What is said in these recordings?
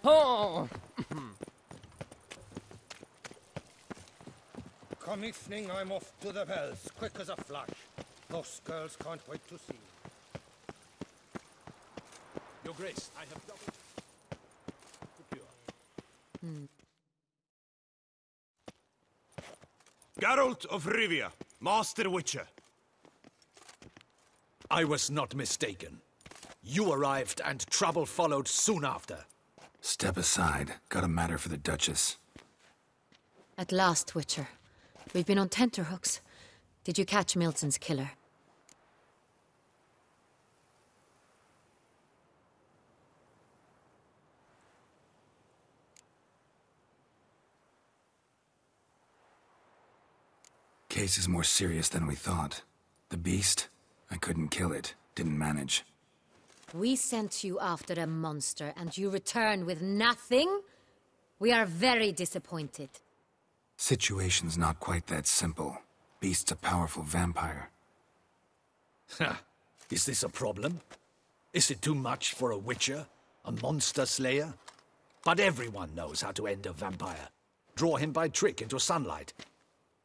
Oh! Come evening, I'm off to the bells, quick as a flash. Those girls can't wait to see. Your Grace, I have double... Geralt of Rivia, Master Witcher. I was not mistaken. You arrived and trouble followed soon after. Step aside. Got a matter for the Duchess. At last, Witcher. We've been on tenterhooks. Did you catch Milton's killer? Case is more serious than we thought. The beast? I couldn't kill it. Didn't manage. We sent you after a monster, and you return with nothing? We are very disappointed. Situation's not quite that simple. Beast's a powerful vampire. Ha! Is this a problem? Is it too much for a Witcher? A monster slayer? But everyone knows how to end a vampire. Draw him by trick into sunlight.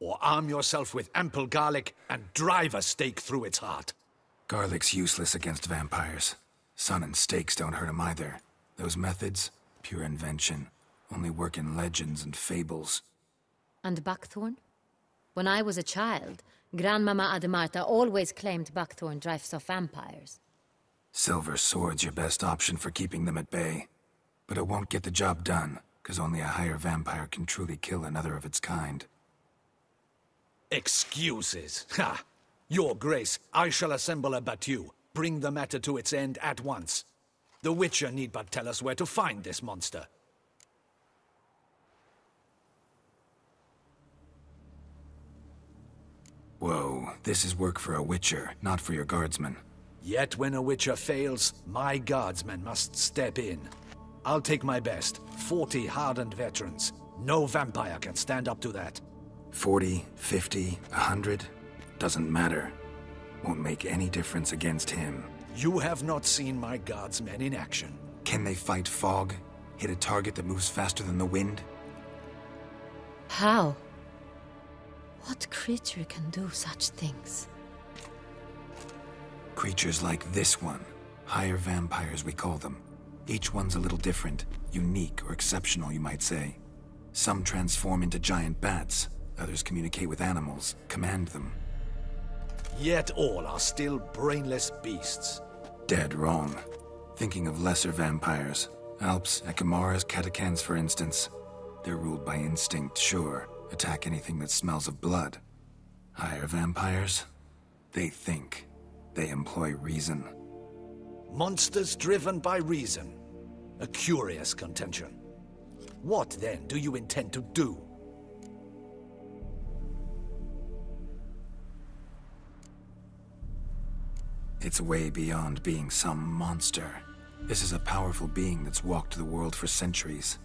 Or arm yourself with ample garlic and drive a stake through its heart. Garlic's useless against vampires. Sun and stakes don't hurt him either. Those methods, pure invention. Only work in legends and fables. And buckthorn? When I was a child, Grandmama Ademarta always claimed buckthorn drives off vampires. Silver sword's your best option for keeping them at bay. But it won't get the job done, because only a higher vampire can truly kill another of its kind. Excuses. Ha! Your Grace, I shall assemble a Baytuh. Bring the matter to its end at once. The Witcher need but tell us where to find this monster. Whoa, this is work for a Witcher, not for your guardsmen. Yet when a Witcher fails, my guardsmen must step in. I'll take my best. 40 hardened veterans. No vampire can stand up to that. 40, 50, 100? Doesn't matter. Won't make any difference against him. You have not seen my guardsmen in action. Can they fight fog? Hit a target that moves faster than the wind? How? What creature can do such things? Creatures like this one. Higher vampires, we call them. Each one's a little different. Unique or exceptional, you might say. Some transform into giant bats. Others communicate with animals, command them. Yet all are still brainless beasts. Dead wrong. Thinking of lesser vampires. Alps, Ekamaras, Catechans, for instance. They're ruled by instinct, sure. Attack anything that smells of blood. Higher vampires? They think. They employ reason. Monsters driven by reason. A curious contention. What, then, do you intend to do? It's way beyond being some monster. This is a powerful being that's walked the world for centuries.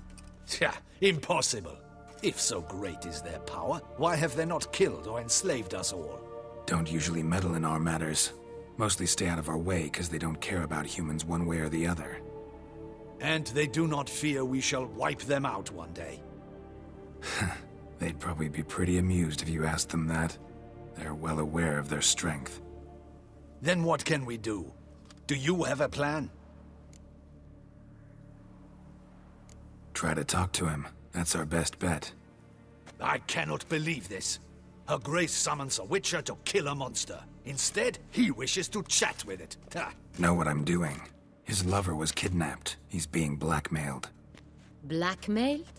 Yeah, impossible. If so great is their power, why have they not killed or enslaved us all? Don't usually meddle in our matters. Mostly stay out of our way because they don't care about humans one way or the other. And they do not fear we shall wipe them out one day. They'd probably be pretty amused if you asked them that. They're well aware of their strength. Then what can we do? Do you have a plan? Try to talk to him. That's our best bet. I cannot believe this. Her Grace summons a Witcher to kill a monster. Instead, he wishes to chat with it. Ha. Know what I'm doing. His lover was kidnapped. He's being blackmailed. Blackmailed?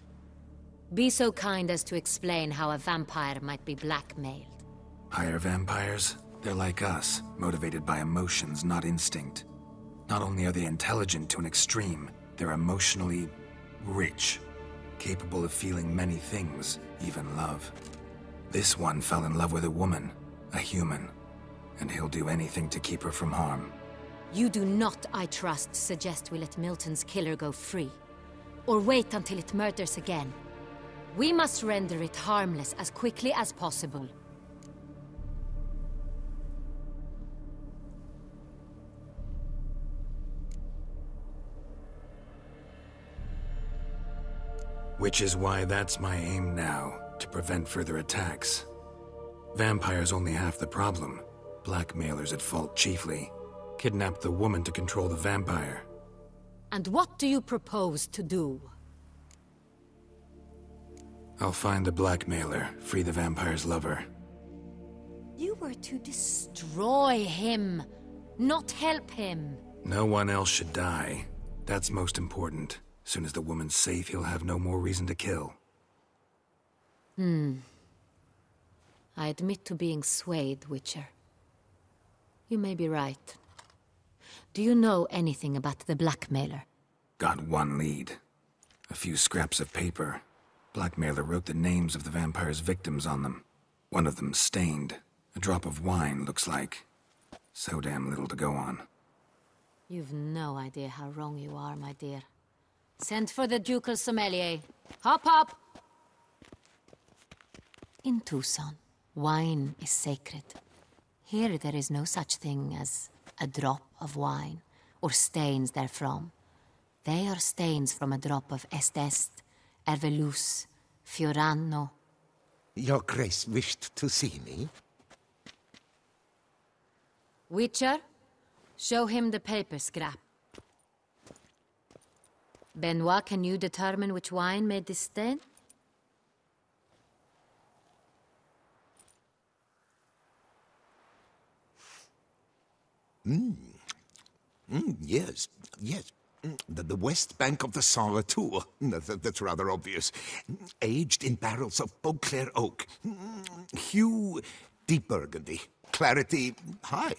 Be so kind as to explain how a vampire might be blackmailed. Higher vampires? They're like us, motivated by emotions, not instinct. Not only are they intelligent to an extreme, they're emotionally rich. Capable of feeling many things, even love. This one fell in love with a woman, a human. And he'll do anything to keep her from harm. You do not, I trust, suggest we let Milton's killer go free. Or wait until it murders again. We must render it harmless as quickly as possible. Which is why that's my aim now, to prevent further attacks. Vampires only half the problem. Blackmailers at fault chiefly. Kidnapped the woman to control the vampire. And what do you propose to do? I'll find the blackmailer, free the vampire's lover. You were to destroy him, not help him. No one else should die. That's most important. Soon as the woman's safe, he'll have no more reason to kill. I admit to being swayed, Witcher. You may be right. Do you know anything about the blackmailer? Got one lead. A few scraps of paper. Blackmailer wrote the names of the vampire's victims on them. One of them stained. A drop of wine, looks like. So damn little to go on. You've no idea how wrong you are, my dear. Send for the ducal sommelier. Hop, hop! In Tucson, wine is sacred. Here there is no such thing as a drop of wine, or stains therefrom. They are stains from a drop of Est, Ervelus, Fiorano. Your Grace wished to see me? Witcher, show him the paper scrap. Benoit, can you determine which wine made this stain? Yes, yes. The west bank of the Sarre too. That's rather obvious. Aged in barrels of Beauclair oak. Hue, deep burgundy. Clarity, high.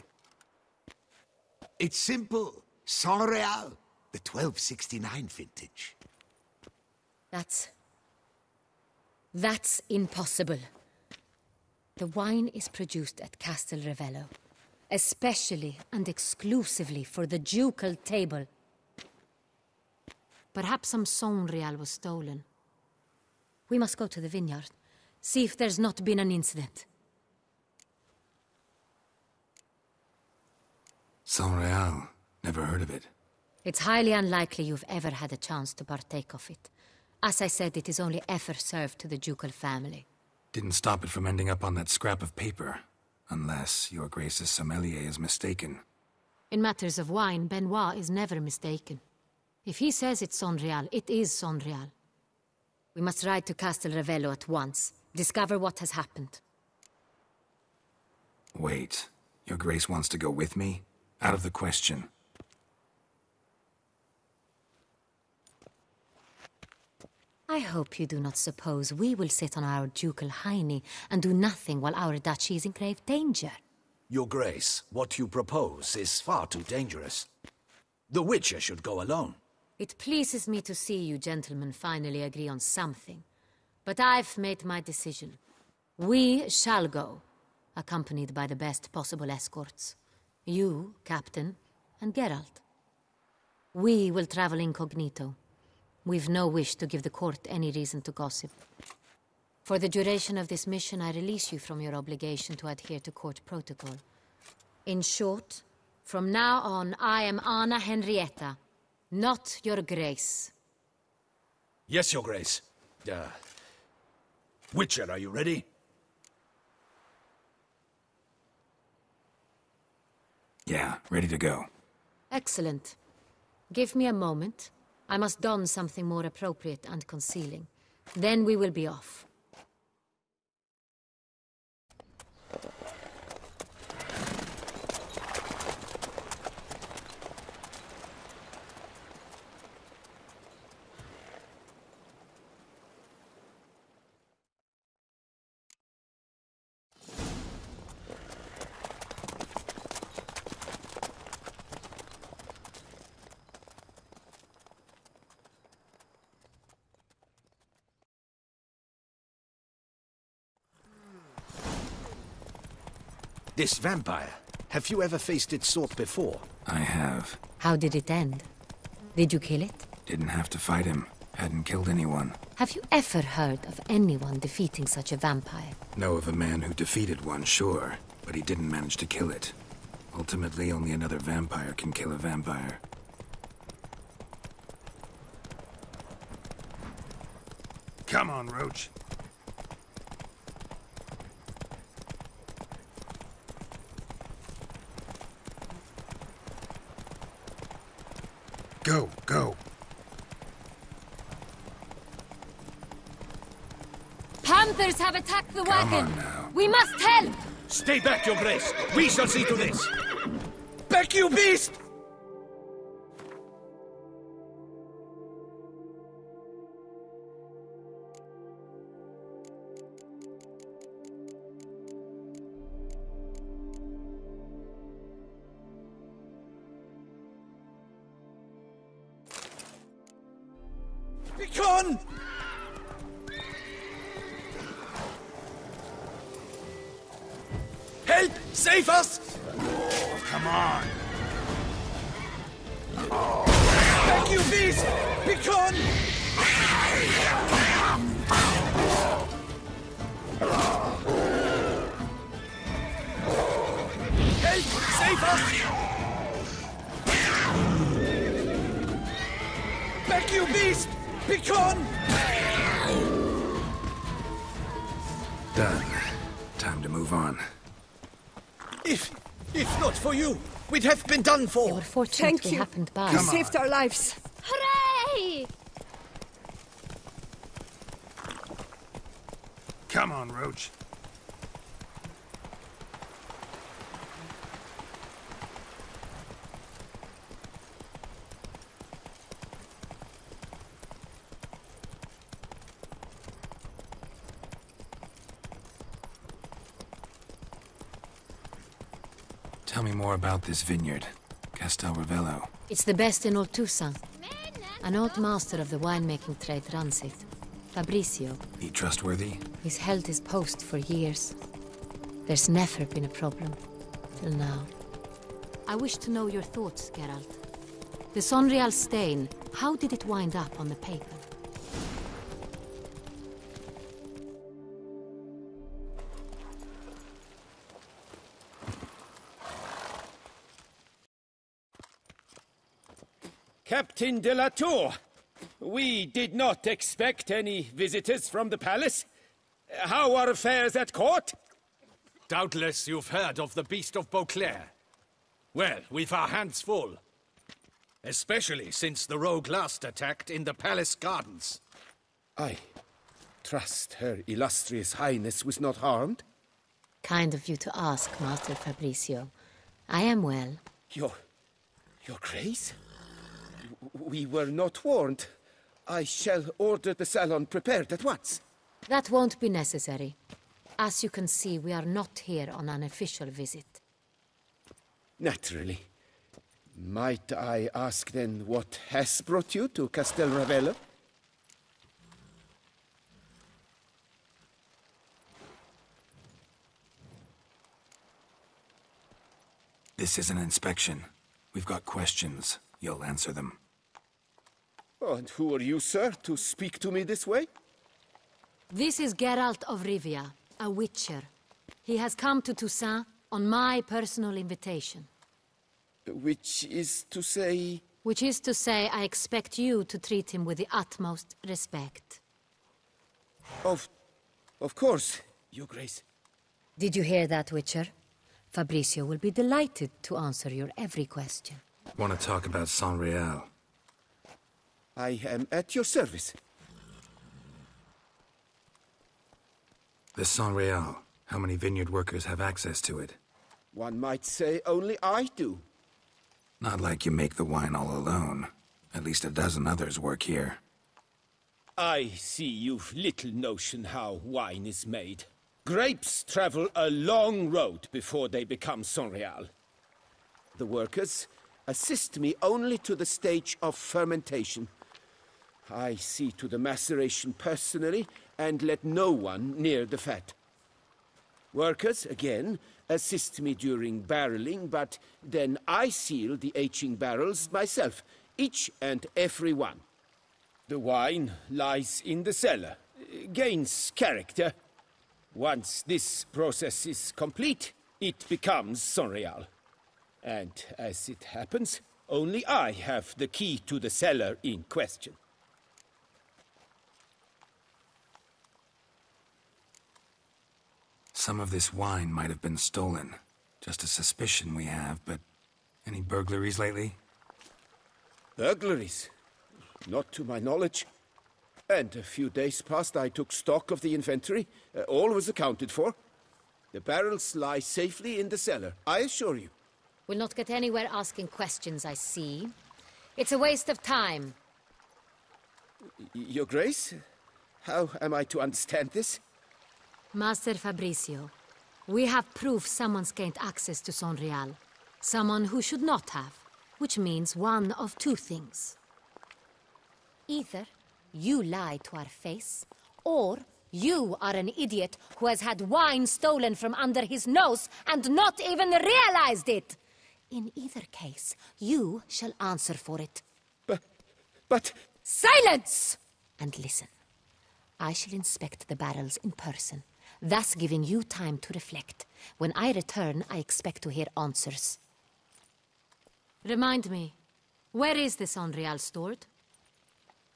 It's simple. Saint-Réal, the 1269 vintage. That's impossible. The wine is produced at Castel Ravello, especially and exclusively for the ducal table. Perhaps some Saint-Réal was stolen. We must go to the vineyard, see if there's not been an incident. Saint-Réal. Never heard of it. It's highly unlikely you've ever had a chance to partake of it. As I said, it is only ever served to the ducal family. Didn't stop it from ending up on that scrap of paper. Unless your Grace's sommelier is mistaken. In matters of wine, Benoit is never mistaken. If he says it's Saint-Réal, it is Saint-Réal. We must ride to Castel Ravello at once. Discover what has happened. Wait. Your Grace wants to go with me? Out of the question. I hope you do not suppose we will sit on our ducal hiney and do nothing while our duchy is in grave danger. Your Grace, what you propose is far too dangerous. The Witcher should go alone. It pleases me to see you gentlemen finally agree on something. But I've made my decision. We shall go, accompanied by the best possible escorts. You, Captain, and Geralt. We will travel incognito. We've no wish to give the court any reason to gossip. For the duration of this mission, I release you from your obligation to adhere to court protocol. In short, from now on, I am Anna Henrietta, not your Grace. Yes, Your Grace. Witcher, are you ready? Yeah, ready to go. Excellent. Give me a moment. I must don something more appropriate and concealing. Then we will be off. This vampire, have you ever faced its sort before? I have. How did it end? Did you kill it? Didn't have to fight him. Hadn't killed anyone. Have you ever heard of anyone defeating such a vampire? Know of a man who defeated one, sure. But he didn't manage to kill it. Ultimately, only another vampire can kill a vampire. Come on, Roach. Go, go. Panthers have attacked the Come wagon! on now. We must help! Stay back, Your Grace. We shall see to this. Back, you beast! Begone! Help! Save us! Come on. Back, you beast! Begone! Help! Save us! Back, you beast! Begone! Done. Time to move on. If not for you, we'd have been done for. They were fortunate Thank we you. happened by. You saved our lives. Hooray! Come on, Roach. Tell me more about this vineyard, Castel Ravello. It's the best in all Toussaint. An old master of the winemaking trade runs it. Fabrizio. He trustworthy? He's held his post for years. There's never been a problem. Till now. I wish to know your thoughts, Geralt. The Sonreal stain, how did it wind up on the paper? Captain de la Tour, we did not expect any visitors from the palace. How are affairs at court? Doubtless you've heard of the Beast of Beauclair. Well, we've our hands full. Especially since the rogue last attacked in the palace gardens. I trust Her Illustrious Highness was not harmed. Kind of you to ask, Master Fabrizio. I am well. Your Grace? We were not warned. I shall order the salon prepared at once. That won't be necessary. As you can see, we are not here on an official visit. Naturally. Might I ask then what has brought you to Castel Ravello? This is an inspection. We've got questions. You'll answer them. Oh, and who are you, sir, to speak to me this way? This is Geralt of Rivia, a witcher. He has come to Toussaint on my personal invitation. Which is to say... Which is to say, I expect you to treat him with the utmost respect. Of course, Your Grace. Did you hear that, Witcher? Fabrizio will be delighted to answer your every question. Want to talk about Saint-Réal? I am at your service. The Saint-Réal. How many vineyard workers have access to it? One might say only I do. Not like you make the wine all alone. At least a dozen others work here. I see you've little notion how wine is made. Grapes travel a long road before they become Saint-Réal. The workers assist me only to the stage of fermentation. I see to the maceration personally and let no one near the fat. Workers, again, assist me during barreling, but then I seal the aging barrels myself, each and every one. The wine lies in the cellar, gains character. Once this process is complete, it becomes Saint-Réal. And as it happens, only I have the key to the cellar in question. Some of this wine might have been stolen. Just a suspicion we have, but any burglaries lately? Burglaries? Not to my knowledge. And a few days past I took stock of the inventory. All was accounted for. The barrels lie safely in the cellar, I assure you. We'll not get anywhere asking questions, I see. It's a waste of time. Your Grace? How am I to understand this? Master Fabricio, we have proof someone's gained access to Sonreal. Someone who should not have, which means one of two things. Either you lie to our face, or you are an idiot who has had wine stolen from under his nose and not even realized it. In either case, you shall answer for it. But... Silence! And listen. I shall inspect the barrels in person, thus giving you time to reflect. When I return, I expect to hear answers. Remind me, where is this Sonreal stored?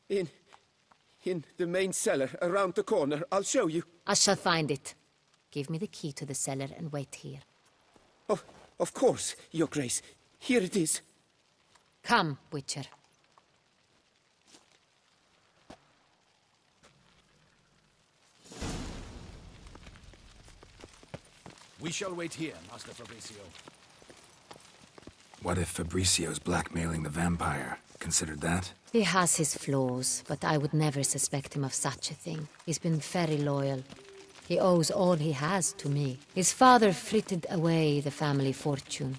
In the main cellar, around the corner. I'll show you. I shall find it. Give me the key to the cellar and wait here. Oh, of course, Your Grace. Here it is. Come, Witcher. We shall wait here, Master Fabricio. What if Fabricio's blackmailing the vampire? Considered that? He has his flaws, but I would never suspect him of such a thing. He's been very loyal. He owes all he has to me. His father frittered away the family fortune.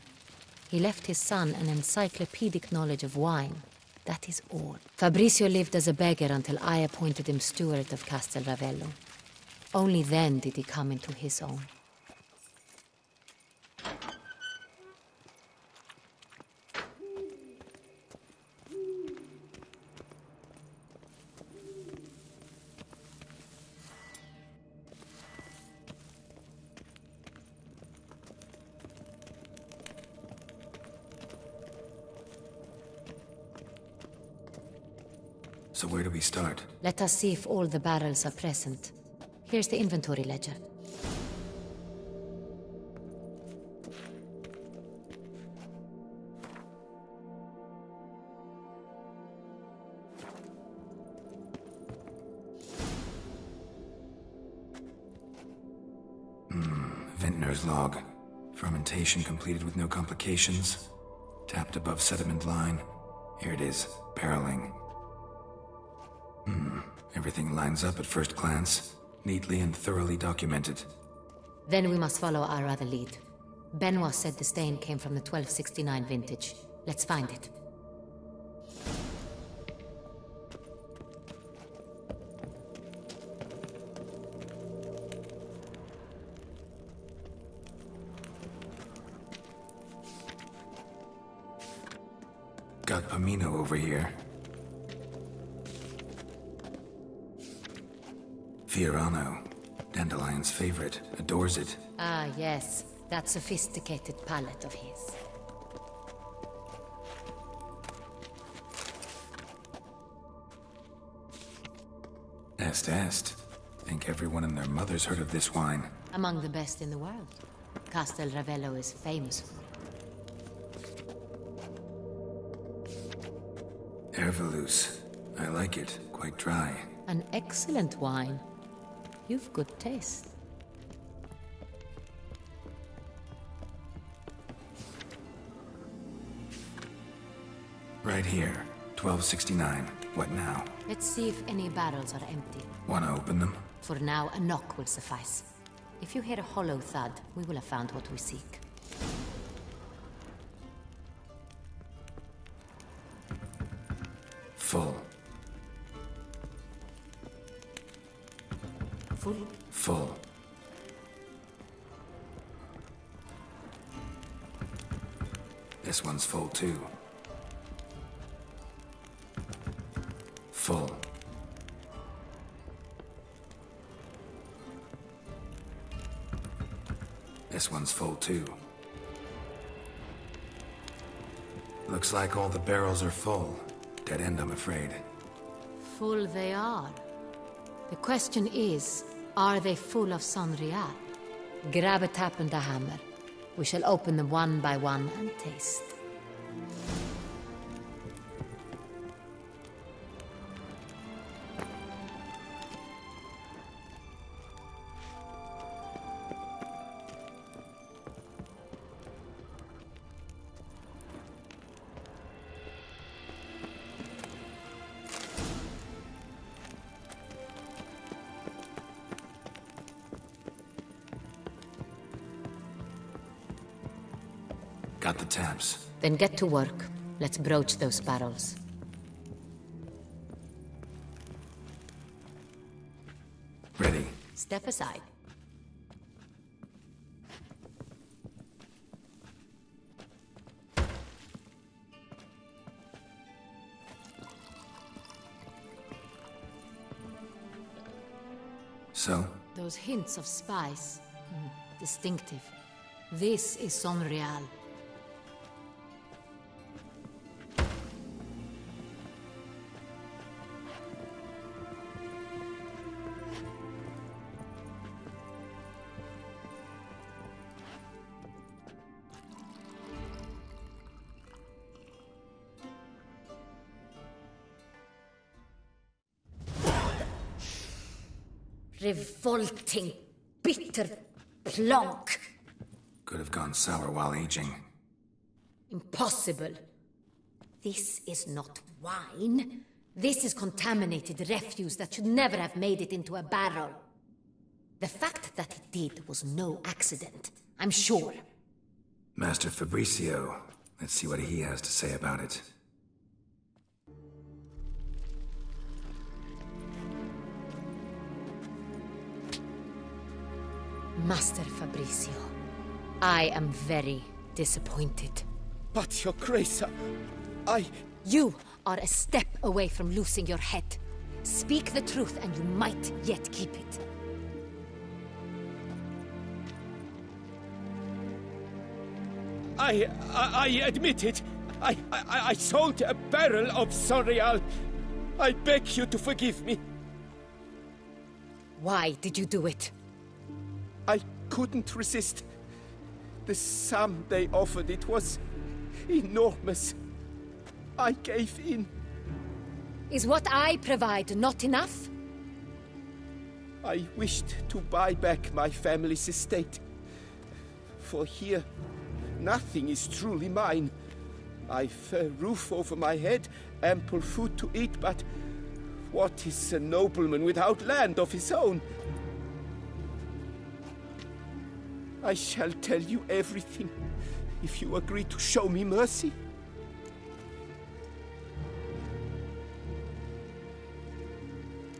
He left his son an encyclopedic knowledge of wine. That is all. Fabricio lived as a beggar until I appointed him steward of Castel Ravello. Only then did he come into his own. So where do we start? Let us see if all the barrels are present. Here's the inventory ledger. Vintner's log. Fermentation completed with no complications. Tapped above sediment line. Here it is. Barreling. Everything lines up at first glance. Neatly and thoroughly documented. Then we must follow our other lead. Benoit said the stain came from the 1269 vintage. Let's find it. Got Pomino over here. Fiorano, Dandelion's favorite, adores it. Ah, yes. That sophisticated palate of his. Est. Think everyone and their mother's heard of this wine. Among the best in the world. Castel Ravello is famous for it. Ervelus. I like it. Quite dry. An excellent wine. You've good taste. Right here. 1269. What now? Let's see if any barrels are empty. Wanna open them? For now, a knock will suffice. If you hear a hollow thud, we will have found what we seek. Full. Full? Full. This one's full too. Full. This one's full too. Looks like all the barrels are full. Dead end, I'm afraid. Full they are. The question is, are they full of Sonreal? Grab a tap and a hammer. We shall open them one by one and taste. Got the taps. Then get to work. Let's broach those barrels. Ready. Step aside. So? Those hints of spice. Distinctive. This is Sonreal. Revolting, bitter plonk. Could have gone sour while aging. Impossible. This is not wine. This is contaminated refuse that should never have made it into a barrel. The fact that it did was no accident, I'm sure. Master Fabricio. Let's see what he has to say about it. Master Fabricio, I am very disappointed. But, Your Grace, I... You are a step away from losing your head. Speak the truth and you might yet keep it. I admit it. I sold a barrel of Sonreal. I beg you to forgive me. Why did you do it? I couldn't resist. The sum they offered, it was enormous. I gave in. Is what I provide not enough? I wished to buy back my family's estate. For here, nothing is truly mine. I've a roof over my head, ample food to eat, but what is a nobleman without land of his own? I shall tell you everything, if you agree to show me mercy.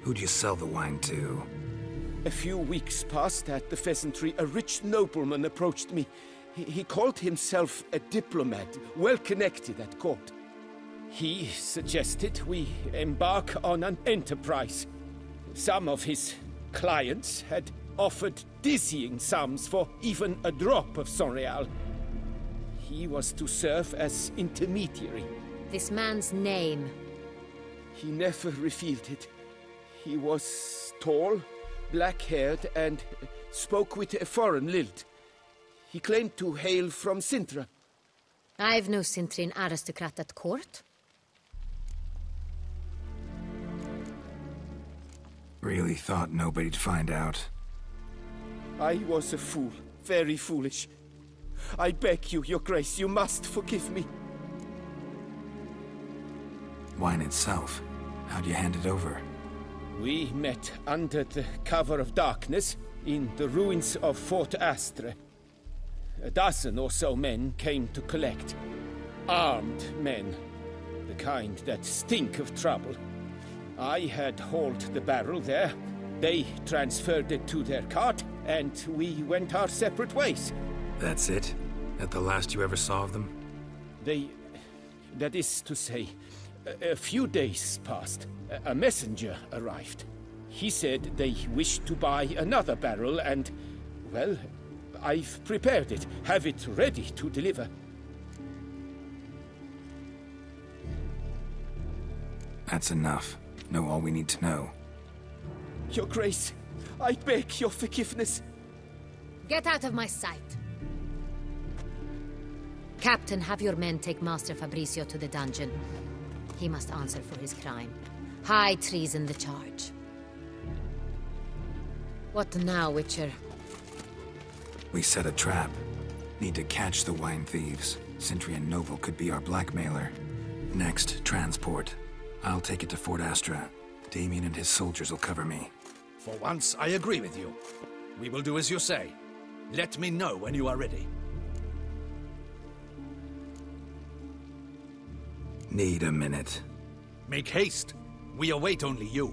Who'd you sell the wine to? A few weeks past at the pheasantry, a rich nobleman approached me. He called himself a diplomat, well connected at court. He suggested we embark on an enterprise. Some of his clients had offered dizzying sums for even a drop of Sonreal. He was to serve as intermediary. This man's name? He never revealed it. He was tall, black-haired, and spoke with a foreign lilt. He claimed to hail from Sintra. I've no Sintrian aristocrat at court. Really thought nobody'd find out. I was a fool, very foolish. I beg you, Your Grace, you must forgive me. Wine itself, how'd you hand it over? We met under the cover of darkness in the ruins of Fort Astre. A dozen or so men came to collect. Armed men, the kind that stink of trouble. I had hauled the barrel there. They transferred it to their cart, and we went our separate ways. That's it? That the last you ever saw of them? That is to say, a few days passed. A messenger arrived. He said they wished to buy another barrel and, well, I've prepared it, have it ready to deliver. That's enough. Know all we need to know. Your Grace, I beg your forgiveness. Get out of my sight. Captain, have your men take Master Fabrizio to the dungeon. He must answer for his crime. High treason the charge. What now, Witcher? We set a trap. Need to catch the wine thieves. Sentry and Noble could be our blackmailer. Next, transport. I'll take it to Fort Astra. Damien and his soldiers will cover me. For once, I agree with you. We will do as you say. Let me know when you are ready. Need a minute. Make haste. We await only you.